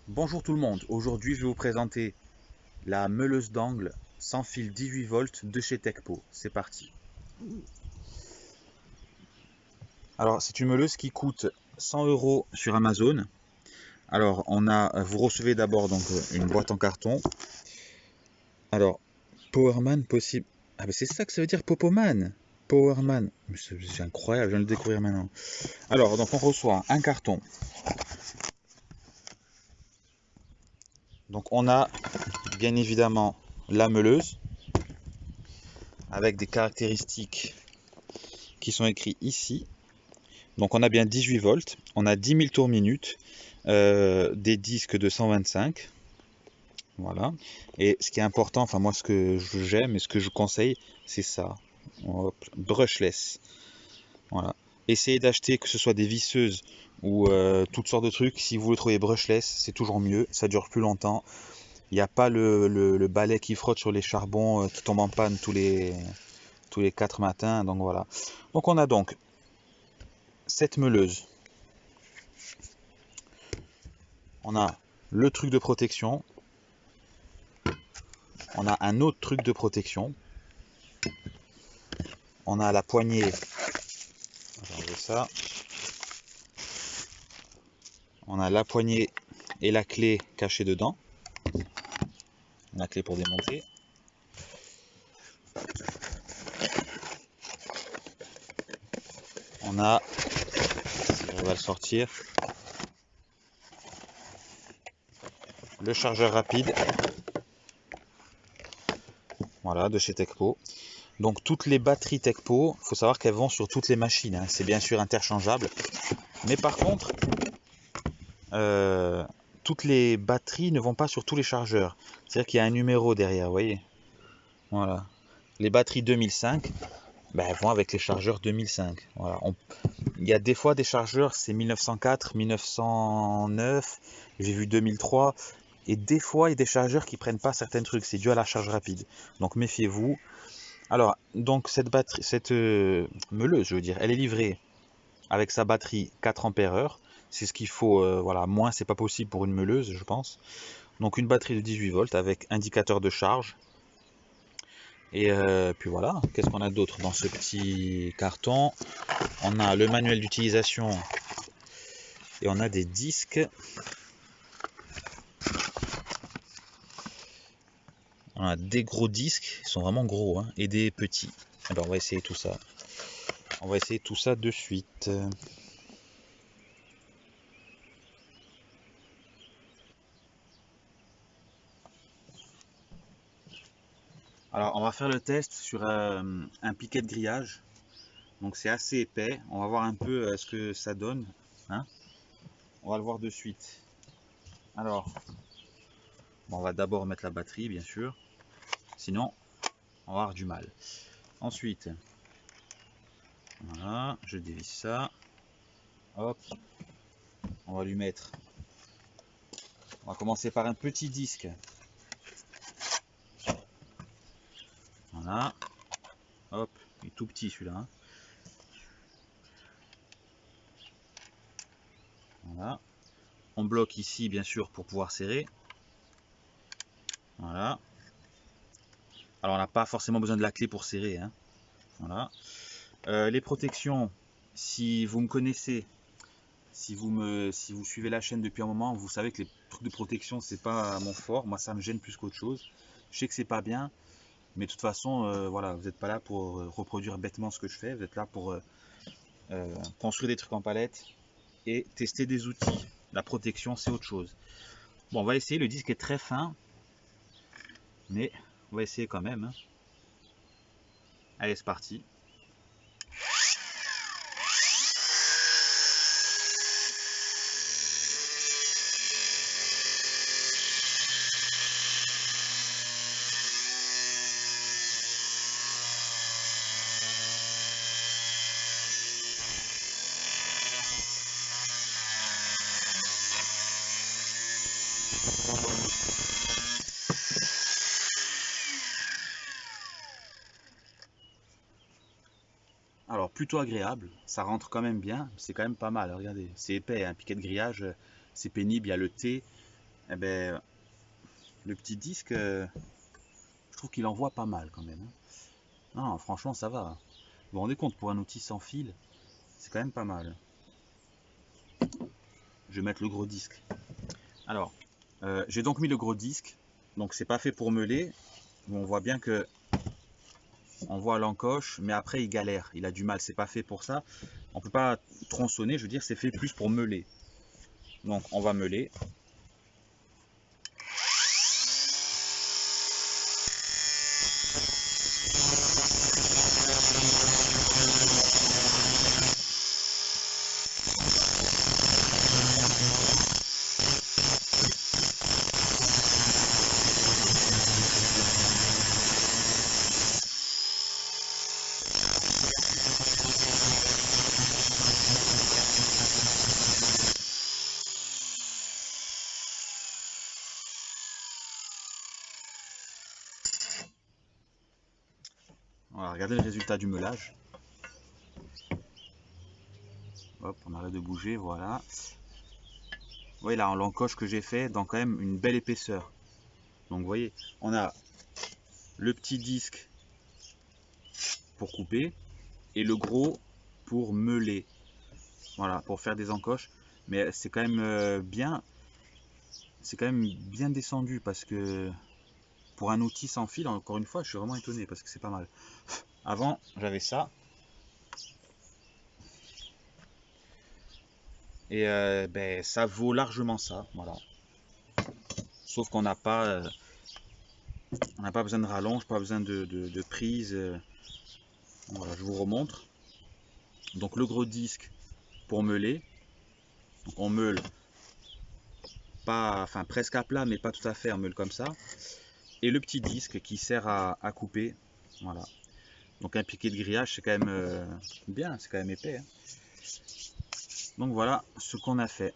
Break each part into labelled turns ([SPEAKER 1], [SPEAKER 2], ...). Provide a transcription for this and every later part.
[SPEAKER 1] Bonjour tout le monde, aujourd'hui je vais vous présenter la meuleuse d'angle sans fil 18 volts de chez Techpo. C'est parti. Alors c'est une meuleuse qui coûte 100 € sur Amazon. Alors vous recevez d'abord donc une boîte en carton. Alors Powerman possible. Ah mais c'est ça que ça veut dire Popoman. Powerman. C'est incroyable, je viens de le découvrir maintenant. Alors donc on reçoit un carton. Donc on a bien évidemment la meuleuse avec des caractéristiques qui sont écrites ici. Donc on a bien 18 volts, on a 10 000 tours minute, des disques de 125. Voilà. Et ce qui est important, enfin moi ce que j'aime et ce que je conseille, c'est ça. Hop, brushless. Voilà. Essayez d'acheter que ce soit des visseuses ou toutes sortes de trucs. Si vous le trouvez brushless, c'est toujours mieux. Ça dure plus longtemps. Il n'y a pas le balai qui frotte sur les charbons qui tombe en panne tous les 4 matins. Donc voilà. Donc on a donc cette meuleuse. On a le truc de protection. On a un autre truc de protection. On a la poignée. Ça. On a la poignée et la clé cachée dedans. La clé pour démonter. On a, si on va le sortir, le chargeur rapide. Voilà, de chez Techpo. Donc toutes les batteries Techpo, il faut savoir qu'elles vont sur toutes les machines, hein. C'est bien sûr interchangeable. Mais par contre, toutes les batteries ne vont pas sur tous les chargeurs. C'est-à-dire qu'il y a un numéro derrière, vous voyez. Voilà. Les batteries 2005, ben, elles vont avec les chargeurs 2005. Voilà. Il y a des fois des chargeurs, c'est 1904, 1909, j'ai vu 2003. Et des fois, il y a des chargeurs qui prennent pas certains trucs. C'est dû à la charge rapide. Donc méfiez-vous. Alors, donc cette meuleuse, je veux dire, elle est livrée avec sa batterie 4 ampères-heure. C'est ce qu'il faut, voilà, moins c'est pas possible pour une meuleuse, je pense. Donc une batterie de 18 volts avec indicateur de charge. Et puis voilà, qu'est-ce qu'on a d'autre dans ce petit carton? On a le manuel d'utilisation et on a des disques. On a des gros disques, ils sont vraiment gros, hein, et des petits. Alors on va essayer tout ça. On va essayer tout ça de suite. Alors on va faire le test sur un piquet de grillage. Donc c'est assez épais. On va voir un peu ce que ça donne, hein. On va le voir de suite. Alors, bon, on va d'abord mettre la batterie, bien sûr. Sinon, on va avoir du mal. Ensuite, voilà, je dévisse ça. Hop, on va lui mettre. On va commencer par un petit disque. Voilà. Hop, il est tout petit celui-là, hein. Voilà. On bloque ici, bien sûr, pour pouvoir serrer. Voilà. Alors, on n'a pas forcément besoin de la clé pour serrer, hein. Voilà. Les protections, si vous me connaissez, si vous suivez la chaîne depuis un moment, vous savez que les trucs de protection, c'est pas mon fort. Moi, ça me gêne plus qu'autre chose. Je sais que c'est pas bien, mais de toute façon, voilà, vous n'êtes pas là pour reproduire bêtement ce que je fais. Vous êtes là pour construire des trucs en palette et tester des outils. La protection, c'est autre chose. Bon, on va essayer. Le disque est très fin, mais on va essayer quand même, hein. Allez, c'est parti. Alors, plutôt agréable, ça rentre quand même bien, c'est quand même pas mal, regardez, c'est épais, un piquet de grillage, c'est pénible, il y a le T, Eh ben, le petit disque, je trouve qu'il envoie pas mal quand même, hein. Non, franchement, ça va. Vous vous rendez compte, pour un outil sans fil, c'est quand même pas mal. Je vais mettre le gros disque. Alors, j'ai donc mis le gros disque. Donc, c'est pas fait pour meuler. On voit bien que on voit l'encoche, mais après, il galère. Il a du mal. C'est pas fait pour ça. On peut pas tronçonner. Je veux dire, c'est fait plus pour meuler. Donc, on va meuler. Voilà, regardez le résultat du meulage. Hop, on arrête de bouger, voilà. Vous voyez là, l'encoche que j'ai fait dans quand même une belle épaisseur. Donc vous voyez, on a le petit disque pour couper et le gros pour meuler. Voilà, pour faire des encoches. Mais c'est quand même c'est quand même bien descendu parce que pour un outil sans fil, encore une fois, je suis vraiment étonné parce que c'est pas mal. Avant, j'avais ça. Et ben, ça vaut largement ça, voilà. Sauf qu'on n'a pas besoin de rallonge, pas besoin de prise. Voilà, je vous remontre. Donc le gros disque pour meuler. Donc on meule pas, enfin presque à plat, mais pas tout à fait, on meule comme ça. Et le petit disque qui sert à couper. Voilà. Donc un piquet de grillage, c'est quand même bien, c'est quand même épais, hein. Donc voilà ce qu'on a fait.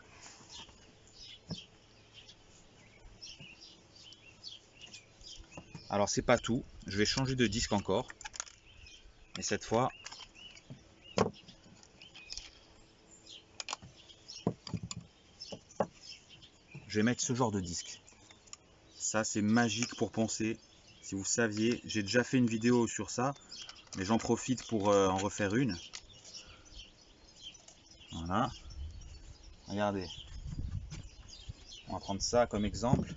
[SPEAKER 1] Alors c'est pas tout, je vais changer de disque encore. Et cette fois, je vais mettre ce genre de disque. Ça c'est magique pour poncer. Si vous saviez, j'ai déjà fait une vidéo sur ça, mais j'en profite pour en refaire une. Voilà, regardez. On va prendre ça comme exemple.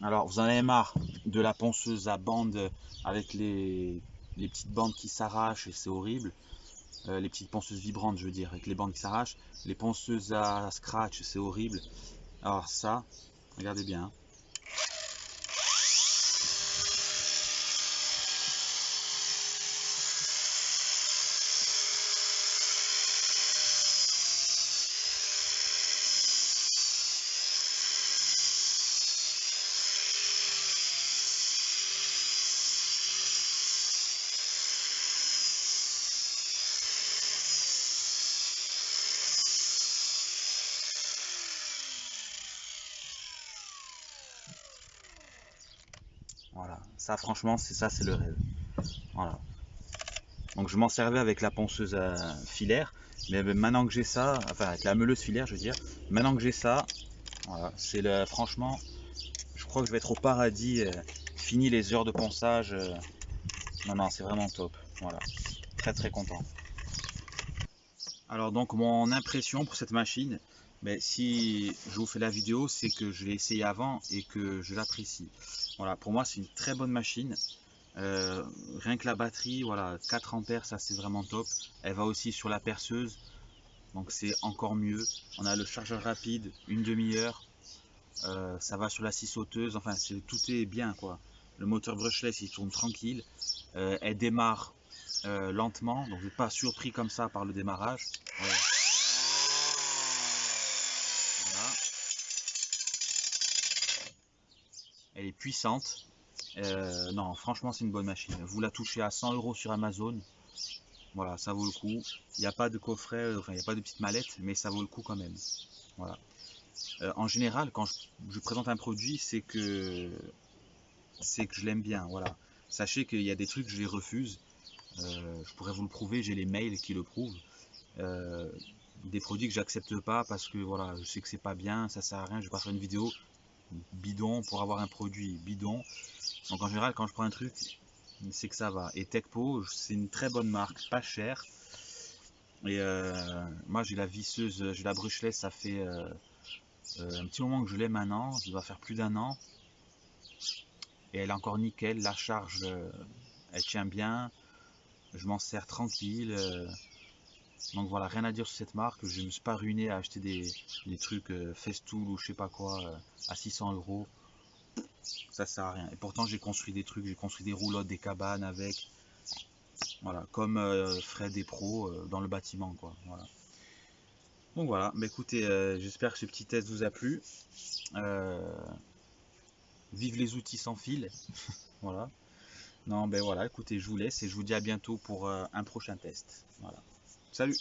[SPEAKER 1] Alors vous en avez marre de la ponceuse à bande avec les petites bandes qui s'arrachent et c'est horrible. Les petites ponceuses vibrantes, je veux dire, avec les bandes qui s'arrachent. Les ponceuses à scratch, c'est horrible. Alors ça, regardez bien, hein. Voilà, ça franchement, c'est ça, c'est le rêve. Voilà. Donc je m'en servais avec la ponceuse filaire, mais maintenant que j'ai ça, enfin avec la meuleuse filaire, je veux dire, maintenant que j'ai ça, voilà, c'est le, franchement, je crois que je vais être au paradis. Fini les heures de ponçage. Non, non, c'est vraiment top. Voilà, très très content. Alors donc mon impression pour cette machine, mais si je vous fais la vidéo, c'est que je l'ai essayé avant et que je l'apprécie. Voilà, pour moi c'est une très bonne machine. Rien que la batterie, voilà, 4 ampères, ça c'est vraiment top. Elle va aussi sur la perceuse, donc c'est encore mieux. On a le chargeur rapide, une demi-heure. Ça va sur la scie sauteuse, enfin tout est bien quoi. Le moteur brushless il tourne tranquille. Elle démarre lentement, donc vous n'êtes pas surpris comme ça par le démarrage. Voilà. Elle est puissante. Non, franchement, c'est une bonne machine. Vous la touchez à 100 € sur Amazon. Voilà, ça vaut le coup. Il n'y a pas de coffret, enfin, il n'y a pas de petite mallette, mais ça vaut le coup quand même. Voilà. En général, quand je présente un produit, c'est que je l'aime bien. Voilà. Sachez qu'il y a des trucs, je les refuse. Je pourrais vous le prouver, j'ai les mails qui le prouvent. Euh, des produits que j'accepte pas parce que voilà, je sais que c'est pas bien, ça sert à rien, je vais pas faire une vidéo bidon pour avoir un produit bidon. Donc en général, quand je prends un truc, c'est que ça va. Et Tekpo, c'est une très bonne marque, pas chère. Et moi j'ai la visseuse, j'ai la brushless, ça fait un petit moment que je l'ai maintenant, ça doit faire plus d'1 an. Et elle est encore nickel, la charge, elle tient bien, je m'en sers tranquille. Donc voilà, rien à dire sur cette marque, je ne me suis pas ruiné à acheter des trucs Festool ou je sais pas quoi à 600 €. Ça sert à rien. Et pourtant j'ai construit des trucs, j'ai construit des roulottes, des cabanes avec. Voilà, comme Fred et Pro dans le bâtiment quoi. Voilà. Donc voilà, bah écoutez, j'espère que ce petit test vous a plu. Euh, Vive les outils sans fil. Voilà. Non, ben voilà, écoutez, je vous laisse et je vous dis à bientôt pour un prochain test. Voilà. Salut!